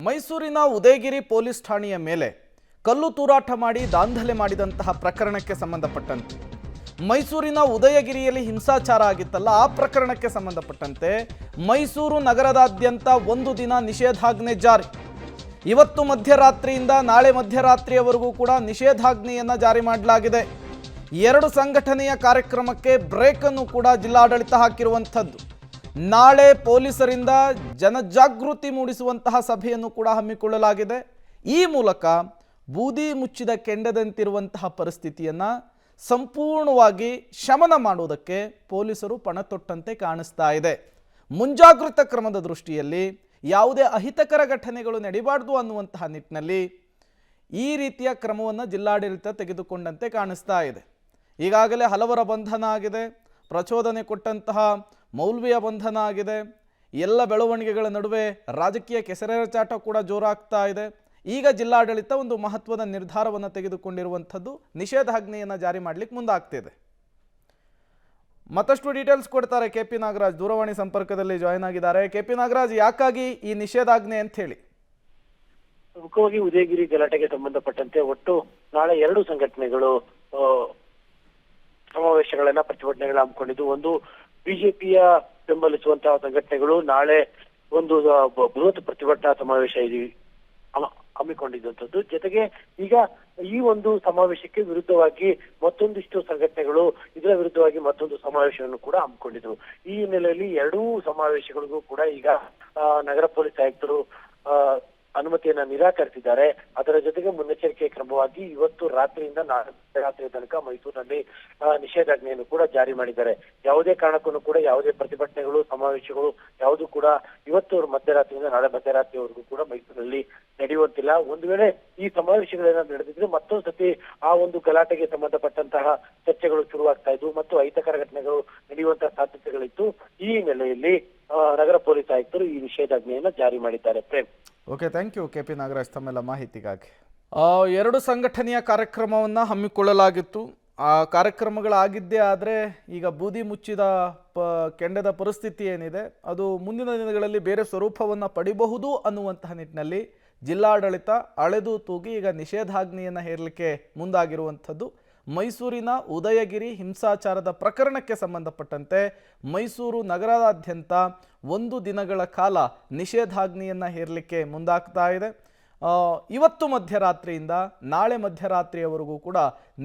ಮೈಸೂರಿನ ಉದಯಗಿರಿ ಪೊಲೀಸ್ ಠಾಣೆಯ ಮೇಲೆ ಕಲ್ಲು ತೂರಾಟ ಮಾಡಿ ದಾಂಧಲೆ ಮಾಡಿದಂತಹ ಪ್ರಕರಣಕ್ಕೆ ಸಂಬಂಧಪಟ್ಟಂತೆ ಮೈಸೂರಿನ ಉದಯಗಿರಿಯಲ್ಲಿ ಹಿಂಸಾಚಾರ ಆಗಿತ್ತಲ್ಲ, ಆ ಪ್ರಕರಣಕ್ಕೆ ಸಂಬಂಧಪಟ್ಟಂತೆ ಮೈಸೂರು ನಗರದಾದ್ಯಂತ ಒಂದು ದಿನ ನಿಷೇಧಾಜ್ಞೆ ಜಾರಿ. ಇವತ್ತು ಮಧ್ಯರಾತ್ರಿಯಿಂದ ನಾಳೆ ಮಧ್ಯರಾತ್ರಿಯವರೆಗೂ ಕೂಡ ನಿಷೇಧಾಜ್ಞೆಯನ್ನು ಜಾರಿ ಮಾಡಲಾಗಿದೆ. ಎರಡು ಸಂಘಟನೆಯ ಕಾರ್ಯಕ್ರಮಕ್ಕೆ ಬ್ರೇಕ್ ಅನ್ನು ಕೂಡ ಜಿಲ್ಲಾಡಳಿತ ಹಾಕಿರುವಂಥದ್ದು. ನಾಳೆ ಪೊಲೀಸರಿಂದ ಜನಜಾಗೃತಿ ಮೂಡಿಸುವಂತಹ ಸಭೆಯನ್ನು ಕೂಡ ಹಮ್ಮಿಕೊಳ್ಳಲಾಗಿದೆ. ಈ ಮೂಲಕ ಬೂದಿ ಮುಚ್ಚಿದ ಕೆಂಡದಂತಿರುವಂತಹ ಪರಿಸ್ಥಿತಿಯನ್ನು ಸಂಪೂರ್ಣವಾಗಿ ಶಮನ ಮಾಡುವುದಕ್ಕೆ ಪೊಲೀಸರು ಪಣ ತೊಟ್ಟಂತೆ ಕಾಣಿಸ್ತಾ ಇದೆ. ಮುಂಜಾಗೃತಾ ಕ್ರಮದ ದೃಷ್ಟಿಯಲ್ಲಿ ಯಾವುದೇ ಅಹಿತಕರ ಘಟನೆಗಳು ನಡೀಬಾರ್ದು ಅನ್ನುವಂತಹ ನಿಟ್ಟಿನಲ್ಲಿ ಈ ರೀತಿಯ ಕ್ರಮವನ್ನು ಜಿಲ್ಲಾಡಳಿತ ತೆಗೆದುಕೊಂಡಂತೆ ಕಾಣಿಸ್ತಾ ಇದೆ. ಈಗಾಗಲೇ ಹಲವರ ಬಂಧನ ಆಗಿದೆ, ಪ್ರಚೋದನೆ ಕೊಟ್ಟಂತಹ ಮೌಲ್ವಿಯ ಬಂಧನ ಆಗಿದೆ. ಎಲ್ಲ ಬೆಳವಣಿಗೆಗಳ ನಡುವೆ ರಾಜಕೀಯ ಕೆಸರೆರಚಾಟ ಕೂಡ ಜೋರಾಗ್ತಾ ಇದೆ. ಈಗ ಜಿಲ್ಲಾಡಳಿತ ಒಂದು ಮಹತ್ವದ ನಿರ್ಧಾರವನ್ನು ತೆಗೆದುಕೊಂಡಿರುವಂಥದ್ದು, ನಿಷೇಧಾಜ್ಞೆಯನ್ನು ಜಾರಿ ಮಾಡಲಿಕ್ಕೆ ಮುಂದಾಗ್ತಿದೆ. ಮತ್ತಷ್ಟು ಡೀಟೇಲ್ಸ್ ಕೊಡ್ತಾರೆ KP ನಾಗರಾಜ್, ದೂರವಾಣಿ ಸಂಪರ್ಕದಲ್ಲಿ ಜಾಯ್ನ್ ಆಗಿದ್ದಾರೆ. KP ನಾಗರಾಜ್, ಯಾಕಾಗಿ ಈ ನಿಷೇಧಾಜ್ಞೆ ಅಂತ ಹೇಳಿ? ಮುಖ್ಯವಾಗಿ ಉದಯಗಿರಿ ಗಲಾಟೆಗೆ ಸಂಬಂಧಪಟ್ಟಂತೆ ಒಟ್ಟು ನಾಳೆ ಎರಡು ಸಂಘಟನೆಗಳು ಸಮಾವೇಶಗಳನ್ನ ಪ್ರತಿಭಟನೆಗಳನ್ನ ಹಮ್ಮಿಕೊಂಡಿದ್ದು. ಒಂದು ಬಿಜೆಪಿಯ ಬೆಂಬಲಿಸುವಂತಹ ಸಂಘಟನೆಗಳು ನಾಳೆ ಒಂದು ಬೃಹತ್ ಪ್ರತಿಭಟನಾ ಸಮಾವೇಶ ಹಮ್ಮಿಕೊಂಡಿದ್ದಂಥದ್ದು. ಜೊತೆಗೆ ಈಗ ಈ ಒಂದು ಸಮಾವೇಶಕ್ಕೆ ವಿರುದ್ಧವಾಗಿ ಮತ್ತೊಂದಿಷ್ಟು ಸಂಘಟನೆಗಳು ಇದರ ವಿರುದ್ಧವಾಗಿ ಮತ್ತೊಂದು ಸಮಾವೇಶವನ್ನು ಕೂಡ ಹಮ್ಮಿಕೊಂಡಿದ್ರು. ಈ ಹಿನ್ನೆಲೆಯಲ್ಲಿ ಎರಡೂ ಸಮಾವೇಶಗಳಿಗೂ ಕೂಡ ಈಗ ನಗರ ಪೊಲೀಸ್ ಆಯುಕ್ತರು ಅನುಮತಿಯನ್ನ ನಿರಾಕರಿಸಿದ್ದಾರೆ. ಅದರ ಜೊತೆಗೆ ಮುನ್ನೆಚ್ಚರಿಕೆ ಕ್ರಮವಾಗಿ ಇವತ್ತು ರಾತ್ರಿಯಿಂದ ನಾಳೆ ರಾತ್ರಿಯ ತನಕ ಮೈಸೂರಿನಲ್ಲಿ ನಿಷೇಧಾಜ್ಞೆಯನ್ನು ಕೂಡ ಜಾರಿ ಮಾಡಿದ್ದಾರೆ. ಯಾವುದೇ ಕಾರಣಕ್ಕೂ ಕೂಡ ಯಾವುದೇ ಪ್ರತಿಭಟನೆಗಳು, ಸಮಾವೇಶಗಳು ಯಾವುದು ಕೂಡ ಇವತ್ತು ಮಧ್ಯರಾತ್ರಿಯಿಂದ ನಾಳೆ ಮಧ್ಯರಾತ್ರಿವರೆಗೂ ಕೂಡ ಮೈಸೂರಿನಲ್ಲಿ ನಡೆಯುವಂತಿಲ್ಲ. ಒಂದು ವೇಳೆ ಈ ಸಮಾವೇಶಗಳನ್ನ ನಡೆದಿದ್ರೆ ಮತ್ತೊಂದು ಸತಿ ಆ ಒಂದು ಗಲಾಟೆಗೆ ಸಂಬಂಧಪಟ್ಟಂತಹ ಚರ್ಚೆಗಳು ಶುರುವಾಗ್ತಾ ಇದ್ವು ಮತ್ತು ಅಹಿತಕರ ಘಟನೆಗಳು ನಡೆಯುವಂತಹ ಸಾಧ್ಯತೆಗಳಿತ್ತು. ಈ ಹಿನ್ನೆಲೆಯಲ್ಲಿ ನಗರ ಪೊಲೀಸ್ ಆಯುಕ್ತರು ಈ ನಿಷೇಧಾಜ್ಞೆಯನ್ನು ಜಾರಿ ಮಾಡಿದ್ದಾರೆ. Prem. Okay, thank you KP Nagaraj ತಮ್ಮೆಲ್ಲ ಮಾಹಿತಿಗಾಗಿ. ಎರಡು ಸಂಘಟನೆಯ ಕಾರ್ಯಕ್ರಮವನ್ನು ಹಮ್ಮಿಕೊಳ್ಳಲಾಗಿತ್ತು. ಆ ಕಾರ್ಯಕ್ರಮಗಳಾಗಿದ್ದೇ ಆದರೆ ಈಗ ಬೂದಿ ಮುಚ್ಚಿದ ಕೆಂಡದ ಪರಿಸ್ಥಿತಿ ಏನಿದೆ ಅದು ಮುಂದಿನ ದಿನಗಳಲ್ಲಿ ಬೇರೆ ಸ್ವರೂಪವನ್ನು ಪಡಿಬಹುದು ಅನ್ನುವಂತಹ ನಿಟ್ಟಿನಲ್ಲಿ ಜಿಲ್ಲಾಡಳಿತ ಅಳೆದು ತೂಗಿ ಈಗ ನಿಷೇಧಾಜ್ಞೆಯನ್ನು ಹೇರಲಿಕ್ಕೆ ಮುಂದಾಗಿರುವಂಥದ್ದು. ಮೈಸೂರಿನ ಉದಯಗಿರಿ ಹಿಂಸಾಚಾರದ ಪ್ರಕರಣಕ್ಕೆ ಸಂಬಂಧಪಟ್ಟಂತೆ ಮೈಸೂರು ನಗರದಾದ್ಯಂತ ಒಂದು ದಿನಗಳ ಕಾಲ ನಿಷೇಧಾಜ್ಞೆಯನ್ನು ಹೇರಲಿಕ್ಕೆ ಮುಂದಾಗ್ತಾ ಇದೆ. ಇವತ್ತು ಮಧ್ಯರಾತ್ರಿಯಿಂದ ನಾಳೆ ಮಧ್ಯರಾತ್ರಿಯವರೆಗೂ ಕೂಡ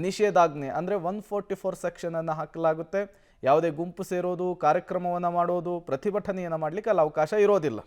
ನಿಷೇಧಾಜ್ಞೆ ಅಂದರೆ 144 ಸೆಕ್ಷನನ್ನು ಹಾಕಲಾಗುತ್ತೆ. ಯಾವುದೇ ಗುಂಪು ಸೇರೋದು, ಕಾರ್ಯಕ್ರಮವನ್ನು ಮಾಡೋದು, ಪ್ರತಿಭಟನೆಯನ್ನು ಮಾಡಲಿಕ್ಕೆ ಅಲ್ಲಿ ಅವಕಾಶ ಇರೋದಿಲ್ಲ.